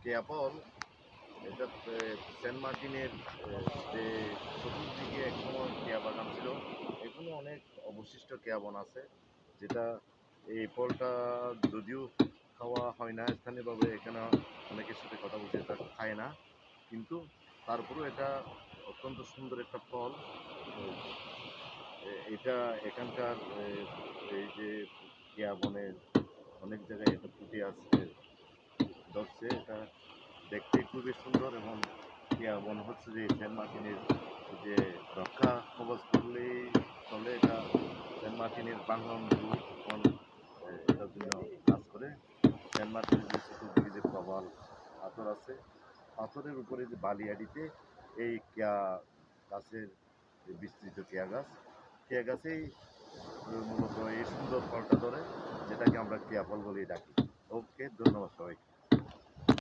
কেয়া ফল এটা সেন্ট মার্টিনের যে চতুর্দিকে একসময় কেয়া বাগান ছিল, এখনো অনেক অবশিষ্ট কেয়া বন আছে, যেটা এই ফলটা যদিও খাওয়া হয় না স্থানীয়ভাবে, এখানে অনেকের সাথে কথা বলছে এটা খায় না, কিন্তু তারপরেও এটা অত্যন্ত সুন্দর একটা ফল। এটা এখানকার এই যে কেয়া বনের অনেক জায়গায় এটা ফুটে আসছে, ধরছে। এটা দেখতে খুবই সুন্দর এবং ইয়া মনে হচ্ছে যে সেন্ট মার্টিনের যে রক্ষা কবচ বললেই চলে। এটা সেন্ট মার্টিনের বাগান এখন এটার জন্য কাজ করে। সেন্ট মার্টিনের যে চতুর্দিকে যে প্রবাল পাথর আছে, পাথরের উপরে যে বালিয়াড়িতে এই কেয়া গাছের যে বিস্তৃত কেয়া গাছেই মূলত এই সুন্দর ফলটা ধরে, যেটাকে আমরা কেয়া ফল বলেই ডাকি। ওকে, ধন্যবাদ সবাইকে।